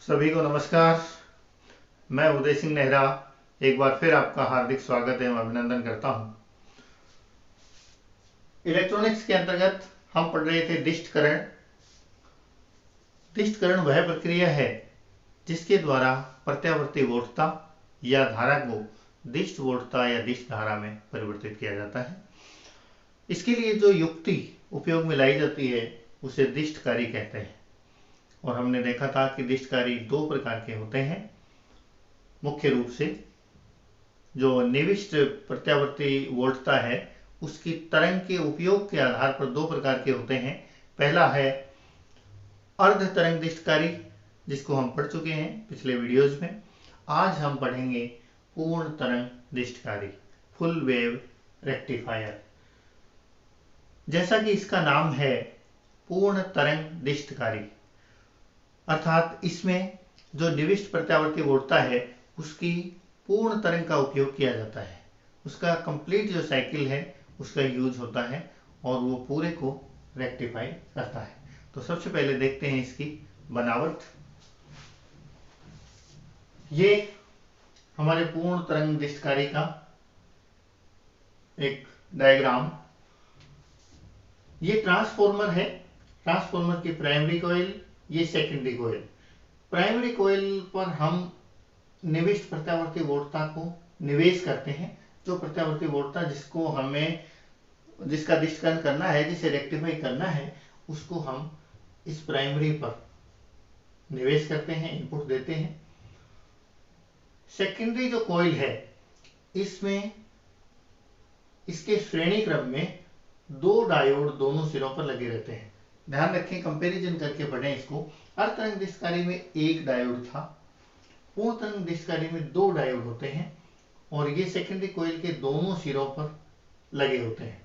सभी को नमस्कार। मैं उदय सिंह नेहरा एक बार फिर आपका हार्दिक स्वागत एवं अभिनंदन करता हूं। इलेक्ट्रॉनिक्स के अंतर्गत हम पढ़ रहे थे दिष्टकरण। दिष्टकरण वह प्रक्रिया है जिसके द्वारा प्रत्यावर्ती वोल्टता या धारा को दिष्ट वोल्टता या दिष्ट धारा में परिवर्तित किया जाता है। इसके लिए जो युक्ति उपयोग में लाई जाती है उसे दिष्टकारी कहते हैं। और हमने देखा था कि दिष्टकारी दो प्रकार के होते हैं। मुख्य रूप से जो निविष्ट प्रत्यावर्ती वोल्टता है उसकी तरंग के उपयोग के आधार पर दो प्रकार के होते हैं। पहला है अर्ध तरंग दिष्टकारी, जिसको हम पढ़ चुके हैं पिछले वीडियोज में। आज हम पढ़ेंगे पूर्ण तरंग दिष्टकारी, फुल वेव रेक्टिफायर। जैसा कि इसका नाम है पूर्ण तरंग दिष्टकारी, अर्थात इसमें जो निविष्ट प्रत्यावर्ती वोल्टता है उसकी पूर्ण तरंग का उपयोग किया जाता है। उसका कंप्लीट जो साइकिल है उसका यूज होता है और वो पूरे को रेक्टिफाई करता है। तो सबसे पहले देखते हैं इसकी बनावट। ये हमारे पूर्ण तरंग दिष्टकारी का एक डायग्राम। ये ट्रांसफॉर्मर है। ट्रांसफॉर्मर की प्राइमरी कॉइल, ये सेकेंडरी कॉइल। प्राइमरी कॉइल पर हम निविष्ट प्रत्यावर्ती वोल्टता को निवेश करते हैं। जो प्रत्यावर्ती वोल्टता जिसका दिष्टकरण करना है, जिसे रेक्टिफाई करना है, उसको हम इस प्राइमरी पर निवेश करते हैं, इनपुट देते हैं। सेकेंडरी जो कॉइल है इसमें इसके श्रेणी क्रम में दो डायोड दोनों सिरों पर लगे रहते हैं। ध्यान रखें, कंपैरिजन करके पढ़ें इसको। अर्ध तरंग दिष्टकारी में एक डायोड था, पूर्ण तरंग दिष्टकारी में दो डायोड होते हैं और ये सेकेंडरी कॉइल के दोनों सिरों पर लगे होते हैं।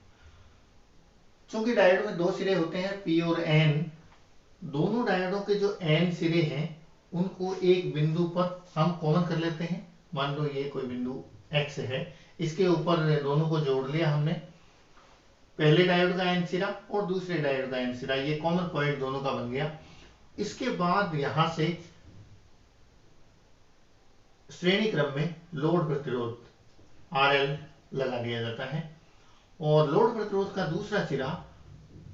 चूंकि डायोड में दो सिरे होते हैं, पी और एन, दोनों डायोडों के जो एन सिरे हैं उनको एक बिंदु पर हम कॉमन कर लेते हैं। मान लो ये कोई बिंदु एक्स है, इसके ऊपर दोनों को जोड़ लिया हमने। पहले डायोड का एन सिरा और दूसरे डायोड का एन सिरा, ये कॉमन पॉइंट दोनों का बन गया। इसके बाद यहां से श्रेणी क्रम में लोड प्रतिरोध RL लगा दिया जाता है और लोड प्रतिरोध का दूसरा सिरा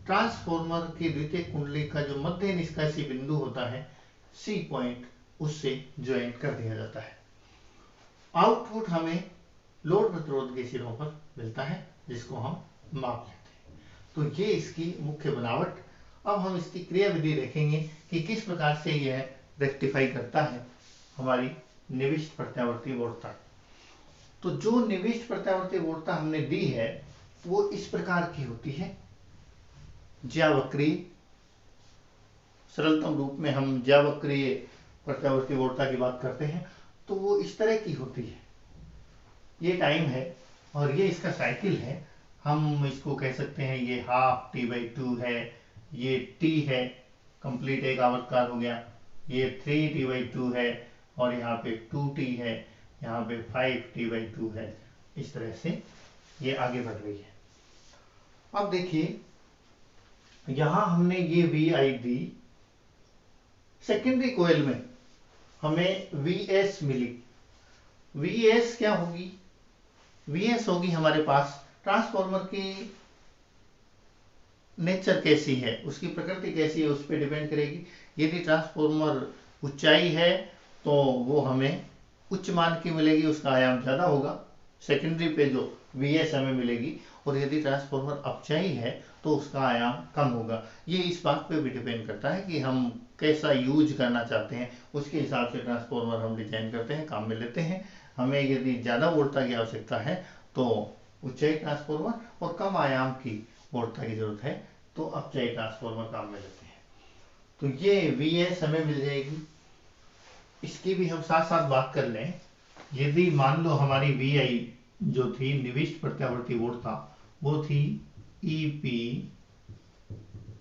ट्रांसफॉर्मर की द्वितीयक कुंडली का जो मध्य निष्कासी बिंदु होता है, C पॉइंट, उससे ज्वाइंट कर दिया जाता है। आउटपुट हमें लोड प्रतिरोध के सिरों पर मिलता है जिसको हम माप लेते हैं। तो ये इसकी मुख्य बनावट। अब हम इसकी क्रियाविधि देखेंगे कि किस प्रकार से यह रेक्टिफाई करता है हमारी निविष्ट प्रत्यावर्ती वोल्टता। तो जो निविष्ट प्रत्यावर्ती वोल्टता हमने दी है वो इस प्रकार की होती है, ज्यावक्रीय। सरलतम रूप में हम ज्यावक्रीय प्रत्यावर्ती वोल्टता की बात करते हैं तो वो इस तरह की होती है। ये टाइम है और ये इसका साइकिल है। हम इसको कह सकते हैं ये हाफ T/2 है, ये T है, कंप्लीट एक आवर्तकाल हो गया। ये 3T/2 है और यहाँ पे 2T है, यहाँ पे 5T/2 है। इस तरह से ये आगे बढ़ रही है। अब देखिए, यहां हमने ये VI दी, सेकेंडरी कॉइल में हमें VS मिली। VS क्या होगी? VS होगी हमारे पास ट्रांसफॉर्मर की नेचर कैसी है, उसकी प्रकृति कैसी है, उस पर डिपेंड करेगी। यदि ट्रांसफॉर्मर ऊंचाई है तो वो हमें उच्च मान की मिलेगी, उसका आयाम ज्यादा होगा। सेकेंडरी पे जो VS हमें मिलेगी। और यदि ट्रांसफॉर्मर अपचाई है तो उसका आयाम कम होगा। ये इस बात पे भी डिपेंड करता है कि हम कैसा यूज करना चाहते हैं, उसके हिसाब से ट्रांसफॉर्मर हम डिजाइन करते हैं, काम में लेते हैं। हमें यदि ज्यादा वोल्टता की आवश्यकता है तो ऊंचाई ट्रांसफॉर्मर और कम आयाम की वोल्टता की जरूरत है तो अपचाई ट्रांसफॉर्मर काम में लेते हैं। तो ये VS हमें मिल जाएगी। इसकी भी हम साथ साथ बात कर लें। यदि मान लो हमारी VI जो थी निविष्ट प्रत्यावर्ती वोल्टता, वो थी EP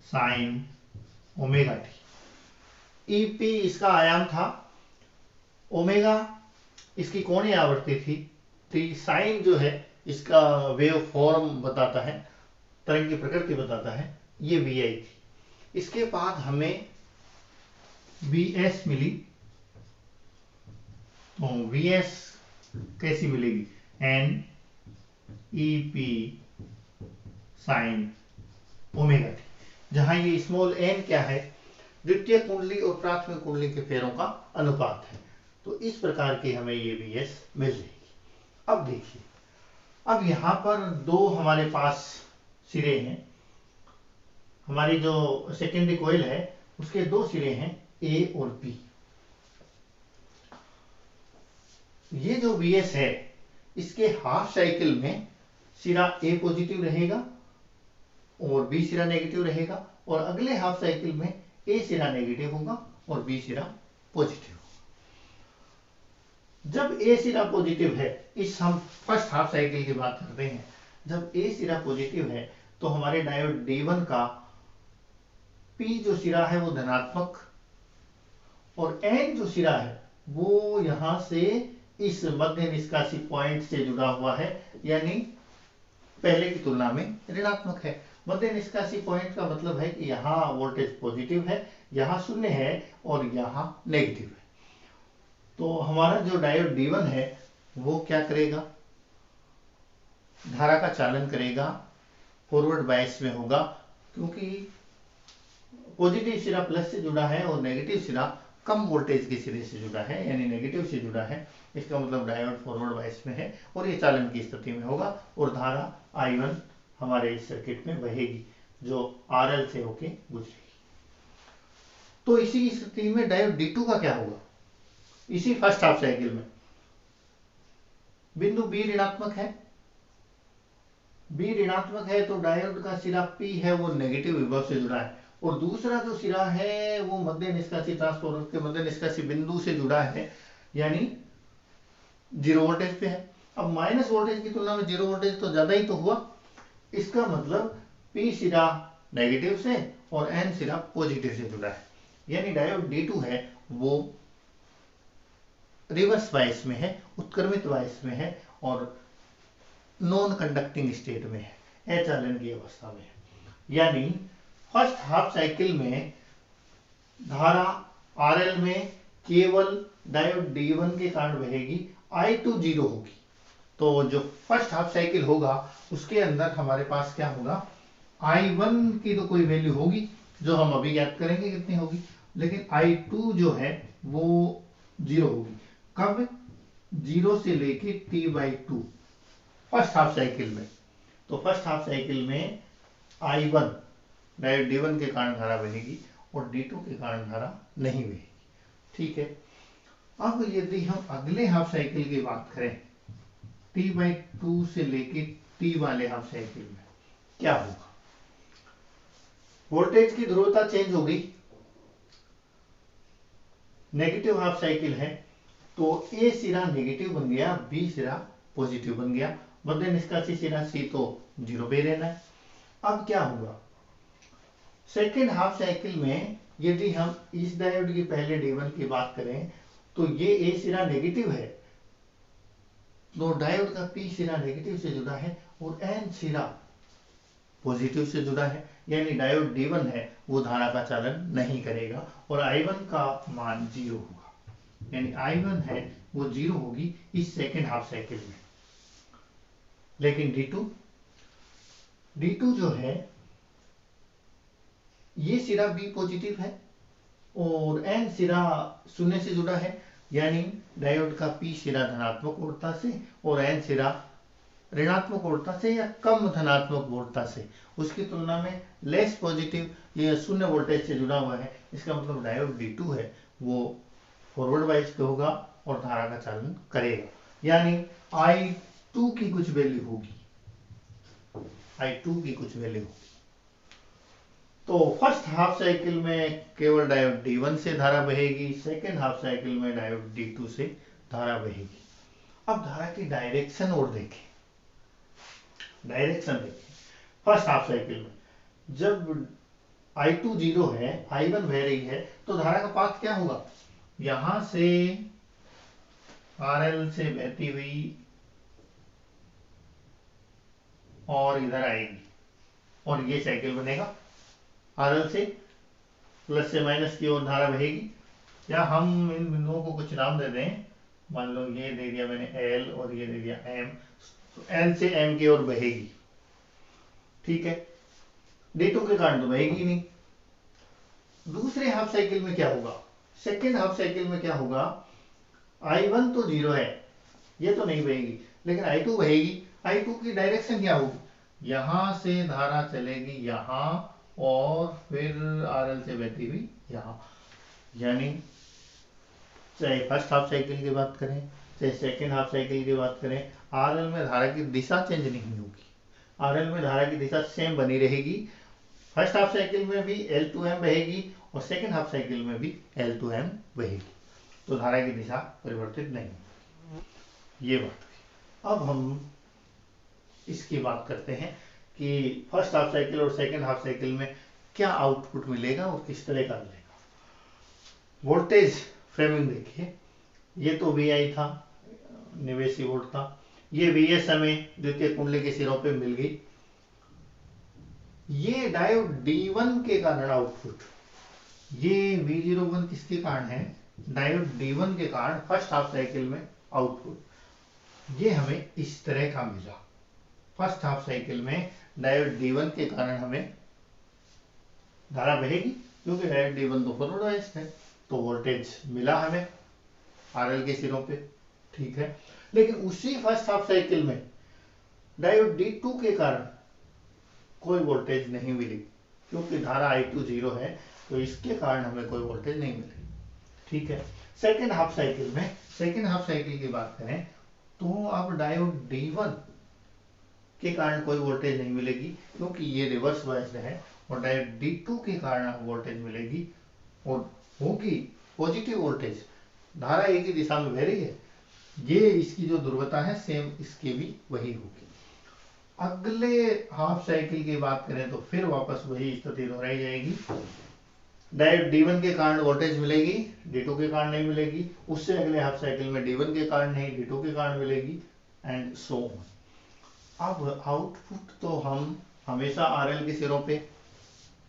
sign omega T. EP इसका आयाम था, ओमेगा इसकी कोणीय आवृत्ति थी, साइन जो है इसका वेव फॉर्म बताता है, तरंग की प्रकृति बताता है। ये VI थी। इसके बाद हमें VS मिली। तो Vs कैसी मिलेगी, N E P sine omega T, जहां ये स्मॉल एन क्या है, द्वितीय कुंडली और प्राथमिक कुंडली के फेरों का अनुपात है। तो इस प्रकार की हमें ये Vs मिल जाएगी। अब देखिए, अब यहां पर दो हमारे पास सिरे हैं, हमारी जो सेकेंडरी कॉइल है उसके दो सिरे हैं ए और बी। ये जो Vs है इसके हाफ साइकिल में सिरा ए पॉजिटिव रहेगा और बी सिरा नेगेटिव रहेगा, और अगले हाफ साइकिल में ए सिरा नेगेटिव होगा और बी सिरा पॉजिटिव होगा। जब ए सिरा पॉजिटिव है, इस हम फर्स्ट हाफ साइकिल की बात करते हैं, जब ए सिरा पॉजिटिव है तो हमारे डायोड D1 का पी जो सिरा है वो धनात्मक और एन जो सिरा है वो यहां से इस मध्य निष्कासी पॉइंट से जुड़ा हुआ है, यानी पहले की तुलना में ऋणात्मक है। मध्य निष्कासी पॉइंट का मतलब है कि यहाँ वोल्टेज पॉजिटिव है, यहाँ शून्य है और यहाँ नेगेटिव है। तो हमारा जो डायोड D1 है वो क्या करेगा, धारा का चालन करेगा, फॉरवर्ड बायस में होगा, क्योंकि पॉजिटिव सिरा प्लस से जुड़ा है और नेगेटिव सिरा कम वोल्टेज के सिरे से जुड़ा है, यानी नेगेटिव से जुड़ा है। इसका मतलब डायोड फॉरवर्ड बायस में है और ये चालन की स्थिति में होगा और धारा I1 हमारे इस सर्किट में बहेगी जो RL से होके गुजरेगी। तो इसी स्थिति में डायोड D2 का क्या होगा, इसी फर्स्ट हाफ साइकिल में बिंदु बी ऋणात्मक है, बी ऋणात्मक है तो डायोड का सिरा P है वो नेगेटिव विभव से जुड़ा है, और दूसरा जो सिरा है वो मध्य निष्कासी ट्रांसफार्मर के मध्य निष्कासी बिंदु से जुड़ा है, यानी 0 वोल्टेज पे है। अब माइनस वोल्टेज की तुलना में 0 वोल्टेज तो ज्यादा ही तो हुआ, इसका मतलब P सिरा नेगेटिव से और N सिरा पॉजिटिव से जुड़ा है, यानी डायोड D2 है वो रिवर्स बायस में है, उत्क्रमित बायस में है और नॉन कंडक्टिंग स्टेट में है, अचालन की अवस्था में है। यानी फर्स्ट हाफ साइकिल में धारा RL में केवल डायोड D1 के कारण बहेगी, I2 0 होगी। तो जो फर्स्ट हाफ साइकिल होगा उसके अंदर हमारे पास क्या होगा, I1 की तो कोई वैल्यू होगी जो हम अभी ज्ञात करेंगे कितनी होगी, लेकिन I2 जो है वो 0 होगी। कब, 0 से लेके T/2 फर्स्ट हाफ साइकिल में। तो फर्स्ट हाफ साइकिल में I1 डायोड D1 के कारण धारा बहेगी और D2 के कारण धारा नहीं बहेगी। ठीक है, अब यदि हम अगले हाफ साइकिल की बात करें, T/2 से लेके T वाले हाफ साइकिल में क्या होगा, वोल्टेज की ध्रुवता चेंज होगी, नेगेटिव हाफ साइकिल है तो ए सिरा नेगेटिव बन गया, बी सिरा पॉजिटिव बन गया, मध्य निष्कासी सिरा सी तो 0 पे रहना है। अब क्या होगा, सेकेंड हाफ साइकिल में यदि हम इस डायोड की पहले D1 की बात करें तो ये ए सिरा नेगेटिव है, तो डायोड का पी सिरा नेगेटिव से जुड़ा है और एन सिरा पॉजिटिव से जुड़ा है, यानी डायोड D1 है वो धारा का चालन नहीं करेगा और I1 का मान 0 होगा, यानी I1 है वो 0 होगी इस सेकेंड हाफ साइकिल में। लेकिन D2 जो है ये सिरा बी पॉजिटिव है और एन सिरा शून्य से जुड़ा है, यानी डायोड का पी सिरा धनात्मक वोल्टता से और एन सिरा ऋणात्मक वोल्टता से या कम धनात्मक वोल्टता से, उसकी तुलना में लेस पॉजिटिव या शून्य वोल्टेज से जुड़ा हुआ है। इसका मतलब डायोड D2 है वो फॉरवर्ड बायस पे होगा और धारा का चालन करेगा, यानी I2 की कुछ वैल्यू होगी, I2 की कुछ वैल्यू होगी। तो फर्स्ट हाफ साइकिल में केवल डायोड D1 से धारा बहेगी, सेकेंड हाफ साइकिल में डायोड D2 से धारा बहेगी। अब धारा की डायरेक्शन और देखें, डायरेक्शन देखें, फर्स्ट हाफ साइकिल में जब I2 0 है, I1 बह रही है तो धारा का पाथ क्या होगा, यहां से RL से बहती हुई और इधर आएगी और ये साइकिल बनेगा, RL से प्लस से माइनस की ओर धारा बहेगी, या हम इन बिंदुओं को कुछ नाम दे दें, मान लो ये दे दिया मैंने L और ये दे दिया M, तो L से M की ओर बहेगी, ठीक है। D2 के कारण तो बहेगी नहीं। दूसरे हाफ साइकिल में क्या होगा, सेकेंड हाफ साइकिल में क्या होगा, I1 तो 0 है, ये तो नहीं बहेगी, लेकिन I2 बहेगी। I2 की डायरेक्शन क्या होगी, यहां से धारा चलेगी यहां और फिर RL से बहती हुई यहां। यानी चाहे फर्स्ट हाफ साइकिल की बात करें चाहे सेकेंड हाफ साइकिल की बात करें, RL में धारा की दिशा चेंज नहीं होगी, RL में धारा की दिशा सेम बनी रहेगी। फर्स्ट हाफ साइकिल में भी L2M बहेगी और सेकेंड हाफ साइकिल में भी L2M बहेगी, तो धारा की दिशा परिवर्तित नहीं होगी। ये बात हुई। अब हम इसकी बात करते हैं कि फर्स्ट हाफ साइकिल और सेकेंड हाफ साइकिल में क्या आउटपुट मिलेगा और किस तरह का मिलेगा। वोल्टेज फ्रेमिंग देखिए, ये तो VI था, निवेशी वोल्ट था, ये VS हमें द्वितीय कुंडली के सिरों पे मिल गई। ये डायोड D1 के कारण आउटपुट, ये V01 किसके कारण है, डायोड D1 के कारण फर्स्ट हाफ साइकिल में आउटपुट, ये हमें इस तरह का मिला। फर्स्ट हाफ साइकिल में डायोड D1 के कारण हमें धारा बहेगी, क्योंकि डायोड D1 तो फॉरवर्ड बायस्ड है, तो वोल्टेज मिला हमें RL के सिरों पे, ठीक है। लेकिन उसी फर्स्ट हाफ साइकिल में डायोड D2 के कारण कोई वोल्टेज नहीं मिली, क्योंकि धारा I2 0 है, तो इसके कारण हमें कोई वोल्टेज नहीं मिली, ठीक है। सेकेंड हाफ साइकिल में, सेकेंड हाफ साइकिल की बात करें तो अब डायोड D1 के कारण कोई वोल्टेज नहीं मिलेगी, क्योंकि ये रिवर्स बायस्ड है, और डायोड D2 के कारण वोल्टेज मिलेगी और होगी पॉजिटिव वोल्टेज, धारा एक ही दिशा में बह रही है, ये इसकी जो ध्रुवता है सेम इसकी भी वही होगी। अगले हाफ साइकिल की बात करें तो फिर वापस वही स्थिति दोहराई जाएगी, डायोड D1 के कारण वोल्टेज मिलेगी, D2 के कारण नहीं मिलेगी, उससे अगले हाफ साइकिल में D1 के कारण नहीं, D2 के कारण मिलेगी, एंड सो ऑन। अब आउटपुट तो हम हमेशा RL के सिरों पे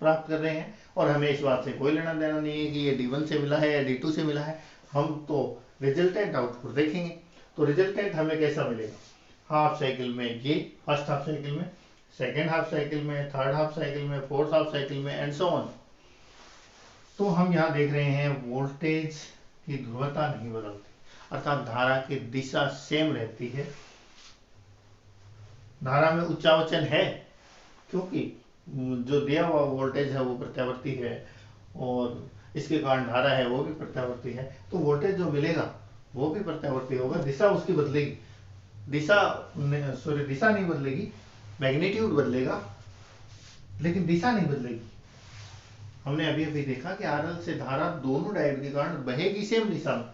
प्राप्त कर रहे हैं, और हमें इस बात से कोई लेना देना नहीं है कि ये D1 से मिला है या D2 से मिला है, हम तो रिजल्टेंट आउटपुट देखेंगे। तो रिजल्टेंट हमें कैसा मिलेगा, हाफ साइकिल में ये फर्स्ट हाफ साइकिल में, सेकेंड हाफ साइकिल में, थर्ड हाफ साइकिल में, फोर्थ हाफ साइकिल में, एंड सो ऑन। तो हम यहाँ देख रहे हैं वोल्टेज की ध्रुवता नहीं बदलती, अर्थात धारा की दिशा सेम रहती है। धारा में उच्चावचन है, क्योंकि जो दिया हुआ वोल्टेज है वो प्रत्यावर्ती है और इसके कारण धारा है वो भी प्रत्यावर्ती है, तो वोल्टेज जो मिलेगा वो भी प्रत्यावर्ती होगा, दिशा उसकी बदलेगी, दिशा नहीं बदलेगी, मैग्नीट्यूड बदलेगा लेकिन दिशा नहीं बदलेगी। हमने अभी अभी देखा कि RL से धारा दोनों डायोड के कारण बहेगी सेम दिशा में,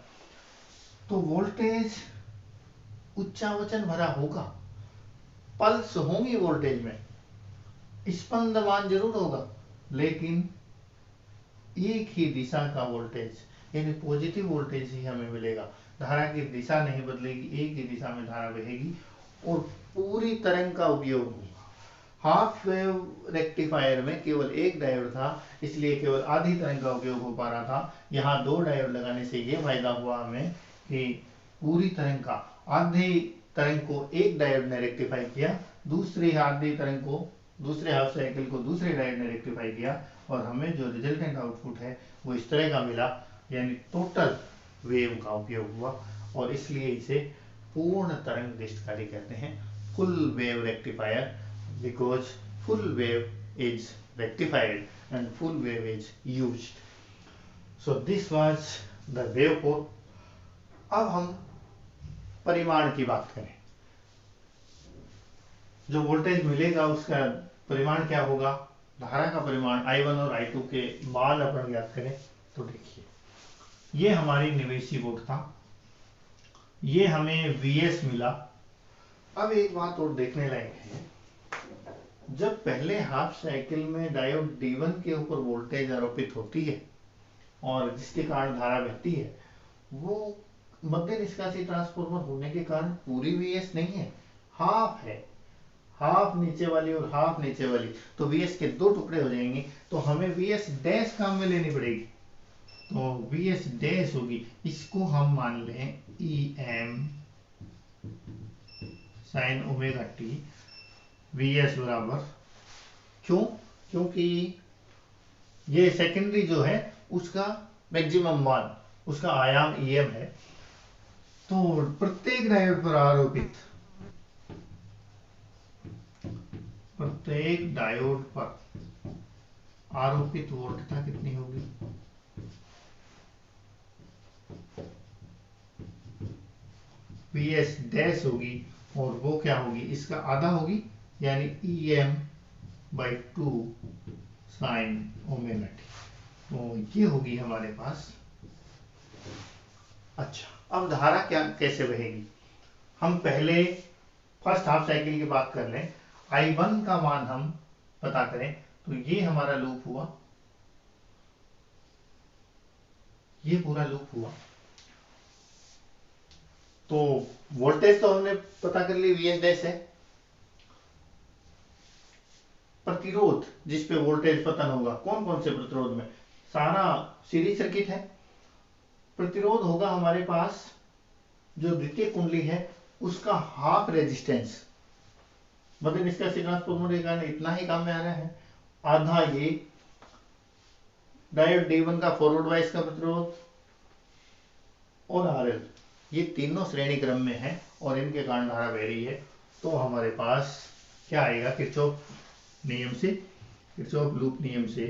तो वोल्टेज उच्चावचन भरा होगा, पल्स होंगी वोल्टेज में, स्पंदमान जरूर होगा, लेकिन एक ही दिशा का वोल्टेज यानी पॉजिटिव वोल्टेज ही हमें मिलेगा, धारा की दिशा नहीं बदलेगी, एक ही दिशा में धारा बहेगी और पूरी तरंग का उपयोग होगा। हाफ वेव रेक्टिफायर में केवल एक डायोड था, इसलिए केवल आधी तरंग का उपयोग हो पा रहा था। यहाँ दो डायोड लगाने से ये फायदा हुआ हमें कि पूरी तरंग का, आधी तरंग को एक डायोड ने रेक्टिफाई किया, दूसरी आधी तरंग को, दूसरे हाफ साइकिल को दूसरे डायोड ने रेक्टिफाई किया, और हमें जो रिजल्टेंट आउटपुट है वो इस तरह का मिला, यानी टोटल वेव का उपयोग हुआ, और इसलिए इसे पूर्ण तरंग दिष्टकारी कहते हैं, full wave rectifier, because full wave is rectified and full wave is used. So this was the waveform. अब हम परिमाण की बात करें, जो वोल्टेज मिलेगा उसका परिमाण क्या होगा, धारा का परिमाण I1 और I2 के मान अपन ज्ञात करें तो देखिए, ये हमारी निवेशी वोल्ट था, ये हमें VS मिला। अब एक बात और देखने लायक है, जब पहले हाफ साइकिल में डायोड D1 के ऊपर वोल्टेज आरोपित होती है और जिसके कारण धारा बहती है, वो मध्य निष्कासी ट्रांसफार्मर होने के कारण पूरी VS नहीं है, हाफ है, हाफ नीचे वाली और हाफ नीचे वाली, तो VS के दो टुकड़े हो जाएंगे, तो हमें VS डैश काम में लेनी पड़ेगी, तो वी एस डैश होगी, इसको हम मान लें E M sine omega T V S बराबर, क्यों? क्योंकि ये सेकेंडरी जो है उसका मैक्सिमम मान, उसका आयाम ई एम है। तो प्रत्येक डायोड पर आरोपित, प्रत्येक डायोड पर आरोपित वोल्टता कितनी होगी? वी एस डैश होगी, और वो क्या होगी? इसका आधा होगी, यानी E M by 2 sine omega T. तो ये होगी हमारे पास। अच्छा, अब धारा क्या कैसे बहेगी? हम पहले फर्स्ट हाफ साइकिल की बात कर लें। I1 का मान हम पता करें, तो ये हमारा लूप हुआ, ये पूरा लूप हुआ। तो वोल्टेज तो हमने पता कर ली, वी एस डैश है। प्रतिरोध जिस पे वोल्टेज पतन होगा, कौन कौन से प्रतिरोध में? सारा सीरीज सर्किट है। प्रतिरोध होगा हमारे पास जो द्वितीय कुंडली है उसका हाफ रेजिस्टेंस, मतलब इसका ट्रांसफॉर्मर के कारण इतना ही काम में आ रहा है। आधा ये डायोड D1 का फॉरवर्ड वाइज का प्रतिरोध और RL, ये तीनों श्रेणी क्रम में है और इनके कारण धारा बह रही है। तो हमारे पास क्या आएगा? किरचॉफ नियम से, किरचॉफ लूप नियम से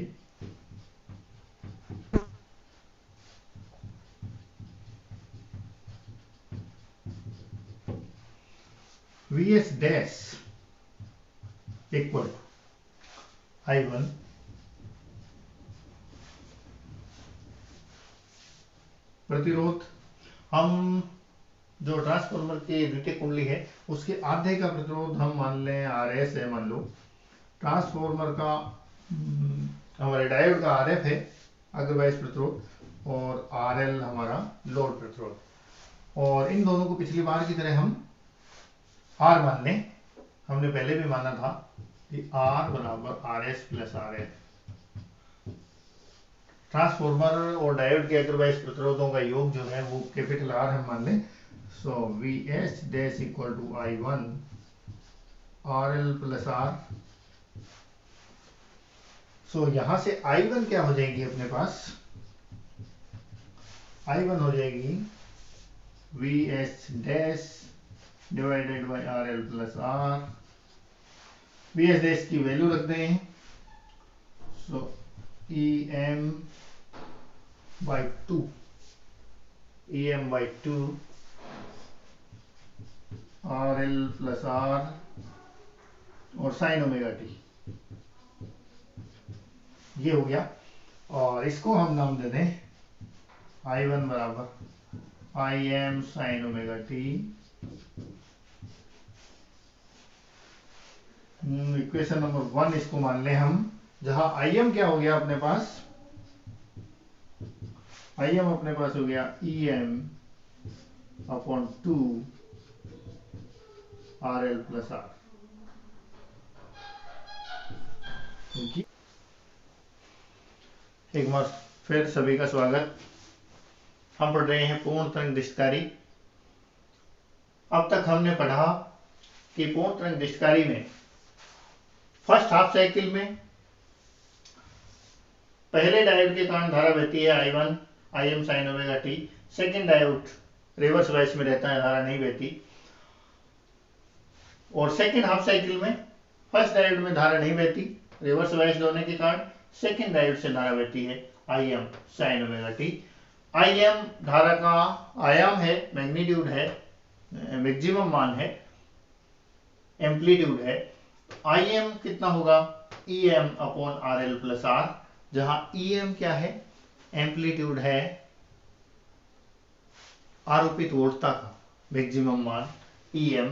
we S dash equal I1 प्रतिरोध, हम जो ट्रांसफॉर्मर की द्वितीय कुंडली है उसके आधे का प्रतिरोध हम मान लें RS है, मान लो। ट्रांसफॉर्मर का हमारे डायोड का RF है अग्रवाइज प्रतिरोध, और RL हमारा लोड प्रतिरोध, और इन दोनों को पिछली बार की तरह हम R मान लें। हमने पहले भी माना था कि R बराबर RS प्लस RL। ट्रांसफॉर्मर और डायोड के अग्रवाइज प्रतिरोधों का योग जो है वो कैपिटल R हम मान लें। So V S dash equal to I1 RL plus R। So यहां से I1 क्या हो जाएगी अपने पास? I1 हो जाएगी V S dash divided by RL plus R। V S dash की वैल्यू रख दें, so E M by 2, E M by 2 RL plus R और साइन ओमेगा टी, ये हो गया। और इसको हम नाम दे दें I1 बराबर I am sine omega T. Equation number 1 इसको मान लें हम, जहां आई एम क्या हो गया अपने पास? आई एम अपने पास हो गया E M upon 2 RL plus R। एक बार फिर सभी का स्वागत। हम पढ़ रहे हैं पूर्ण तरंग दिशकारी। अब तक हमने पढ़ा कि पूर्ण तरंग दिशकारी में फर्स्ट हाफ साइकिल में पहले डायोड के कारण धारा बहती है I1 IM sign omega T. Second diode reverse wise में रहता है, धारा नहीं बहती। और सेकेंड हाफ साइकिल में फर्स्ट डायोड में धारा नहीं बहती रिवर्स वाइज होने के कारण, सेकेंड डायोड से धारा बहती है IM sign omega T. IM धारा का आयाम है, मैग्नीट्यूड है, मैक्सिमम मान है, एम्पलीट्यूड है। IM कितना होगा? EM upon RL plus R, जहां EM क्या है? एम्पलीट्यूड है आरोपित वोल्टता का मैक्सिमम मान EM,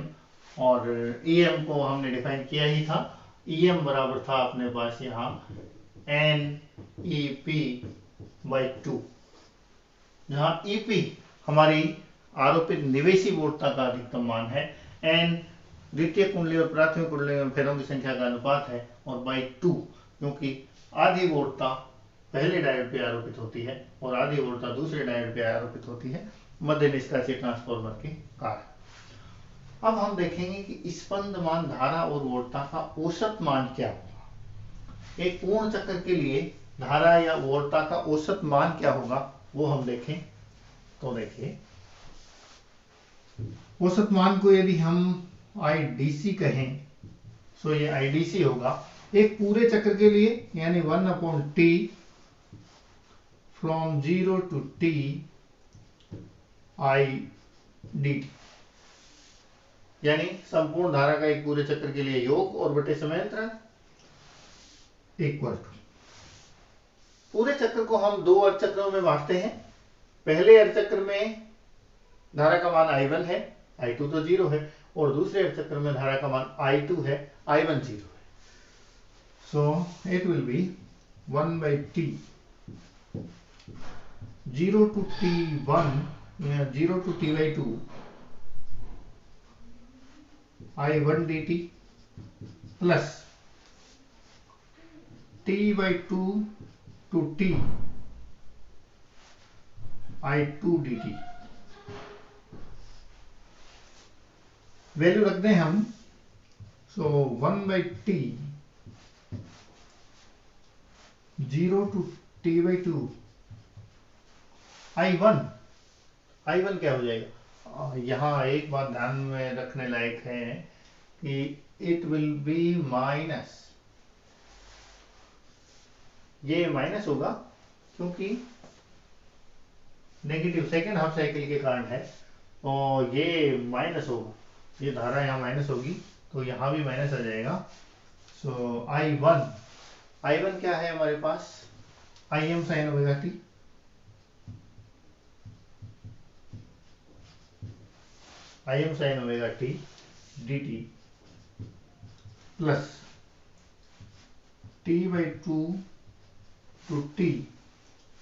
और EM को हमने डिफाइन किया ही था। EM बराबर था अपने पास यहाँ NEP बाई 2, जहां EP हमारी आरोपित निवेशी वोल्टता का अधिकतम मान है, N द्वितीय कुंडली और प्राथमिक कुंडली में फेरों की संख्या का अनुपात है, और बाई 2 क्योंकि आधी वोल्टता पहले डायोड पे आरोपित होती है और आधी वोल्टता दूसरे डायोड पे आरोपित होती है मध्य निष्कासित ट्रांसफार्मर के कारण। अब हम देखेंगे कि स्पंदमान धारा और वोल्टता का औसत मान क्या होगा। एक पूर्ण चक्र के लिए धारा या वोल्टता का औसत मान क्या होगा वो हम देखें। तो देखिए, औसत मान को यदि हम आईडीसी कहें तो ये आईडीसी होगा एक पूरे चक्र के लिए, यानी 1/t from 0 to t I dt, यानी संपूर्ण धारा का एक पूरे चक्र के लिए योग और बटे समयांतरण इक्वल टू। पूरे चक्र को हम दो अर्धचक्रों में बांटते हैं। पहले अर्धचक्र में धारा का मान I1 है, I2 तो 0 है, और दूसरे अर्धचक्र में धारा का मान I2 है, I1 0 है। So it will be 1/t 0 to t1 0 to t/2 I1 dt plus t/2 to t I2 dt। Value रख दें हम। सो 1/t 0 to t/2 I1 क्या हो जाएगा। यहाँ एक बात ध्यान में रखने लायक है कि इट विल बी माइनस, ये माइनस होगा क्योंकि नेगेटिव सेकेंड हाफ साइकिल के कारण है, और ये माइनस होगा, ये धारा यहाँ माइनस होगी तो यहाँ भी माइनस आ जाएगा। सो I1 क्या है हमारे पास, Im sin omega t Im sin omega t dt plus t/2 to t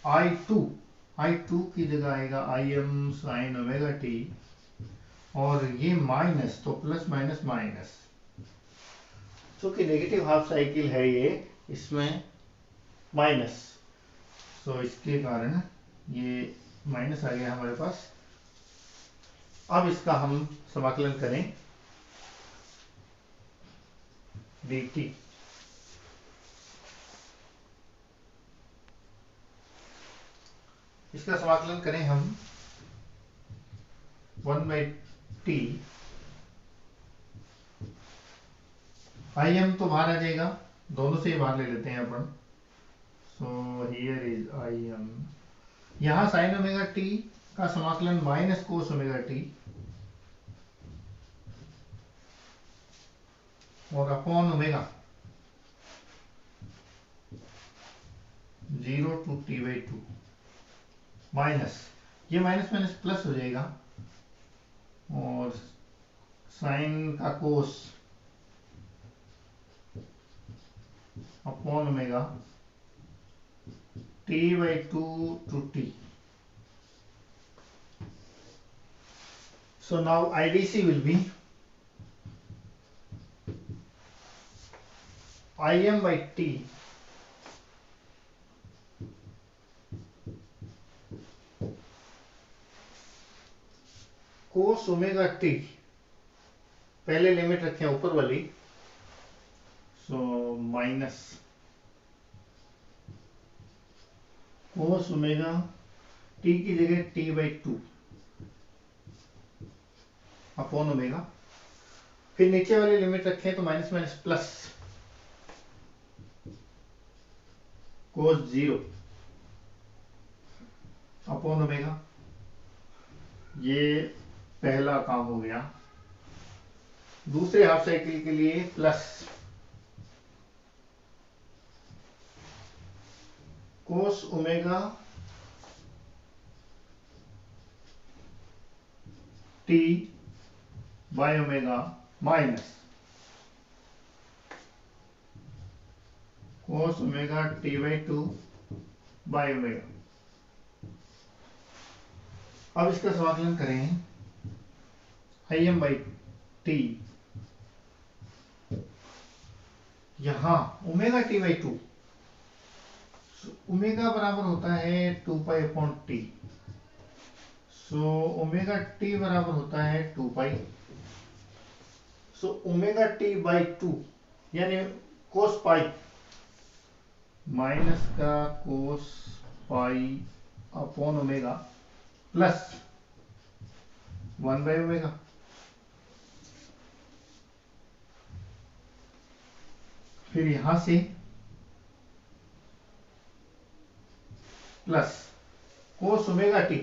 I2 की जगह आएगा Im sin ओमेगा t, और ये माइनस तो प्लस माइनस माइनस, क्योंकि नेगेटिव हाफ साइकिल है ये, इसमें माइनस, तो इसके कारण ये माइनस आ गया हमारे पास। अब इसका हम समाकलन करें dt, इसका समाकलन करें हम 1/t Im तो बाहर आ जाएगा, दोनों से ही बाहर ले लेते हैं अपन। सो हियर इज Im, यहाँ साइन ओमेगा t का समाकलन माइनस कोस ओमेगा t और upon omega 0 to t/2 minus, ये माइनस माइनस प्लस हो जाएगा, और साइन का कोस upon omega t/2 to t। So now IDC will be Im by t cos omega t, पहले limit रखें ऊपर वाली, so minus cos omega t की जगह t/2 अपॉन ओमेगा, फिर नीचे वाली लिमिट रखें तो minus minus plus cos 0 upon omega, ये पहला काम हो गया। दूसरे हाफ साइकिल के लिए plus cos omega t by omega minus cos omega t/2 by omega. अब इसका समाकलन करें Im by t, यहां ओमेगा t/2, ओमेगा बराबर होता है 2π/t। सो ओमेगा टी बराबर होता है 2π। सो ओमेगा टी बाई 2 यानी कोस पाई माइनस का कोस पाई अपॉन ओमेगा प्लस 1/ओमेगा। फिर यहां से प्लस कोस ओमेगा टी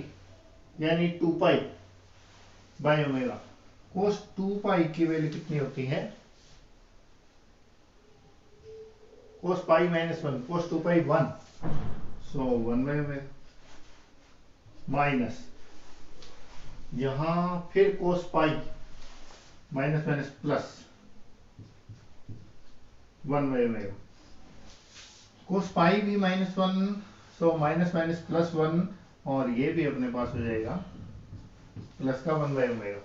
यानी 2π/ओमेगा। कोस 2π की वैल्यू कितनी होती है? कोस पाई माइनस 1, कोस 2π 1, सो 1/ओमेगा माइनस यहां फिर कोस पाई माइनस माइनस प्लस 1/ओमेगा। कोस पाई भी -1, सो माइनस माइनस प्लस 1, और ये भी अपने पास हो जाएगा प्लस का 1/ओमेगा।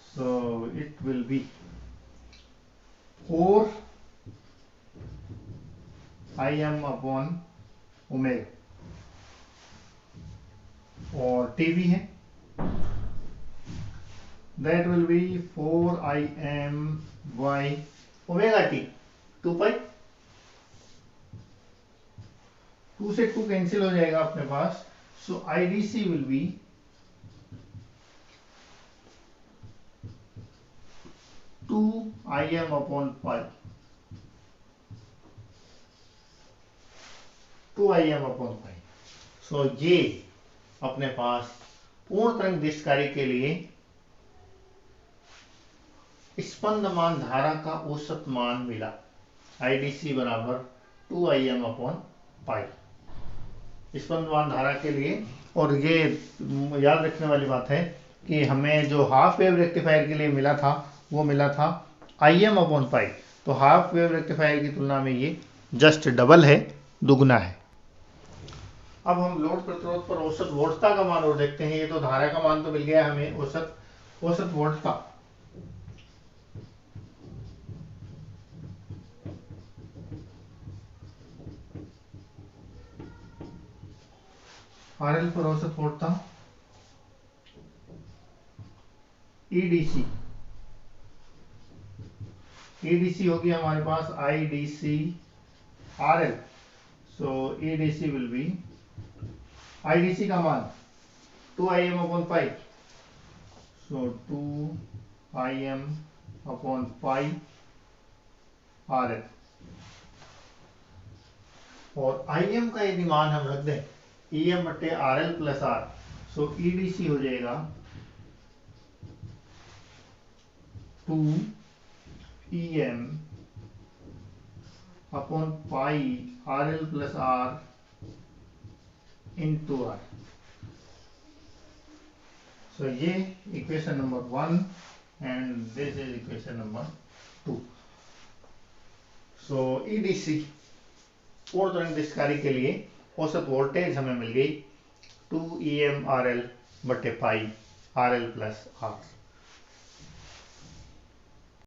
So it will be 4Im upon omega, और टी भी है, that will be 4Im by omega T 2π। 2 से 2 कैंसिल हो जाएगा अपने पास। So IDC will be 2Im upon pi, 2Im upon pi. So ये अपने पास पूर्ण तरंग दिश कार्य के लिए स्पंदमान धारा का औसत मान मिला। IDC बराबर 2Im अपॉन पाई स्पंदमान धारा के लिए। और ये याद रखने वाली बात है कि हमें जो हाफ वेव रेक्टिफायर के लिए मिला था वो मिला था Im अपॉन पाई। तो हाफ वेव रेक्टिफायर की तुलना में ये जस्ट डबल है, दुगना है। अब हम लोड प्रतिरोध पर औसत वोल्टता का मान और देखते हैं। ये तो धारा का मान तो मिल गया हमें, औसत वोल्टता। RL पर औसत वोल्टता EDC होगी हमारे पास IDC RL। So EDC will be, IDC का मान 2Im अपॉन पाई, सो 2Im अपॉन पाई RL। और Im का यदि मान हम रख दें Em बटे RL प्लस R, सो EDC हो जाएगा 2Em upon pi RL plus R into R। सो ये equation number 1 and this is equation number 2। So EDC पूर्ण तरंग दिश कार्य के लिए औसत वोल्टेज हमें मिल गई 2Em RL बटे पाई RL प्लस R।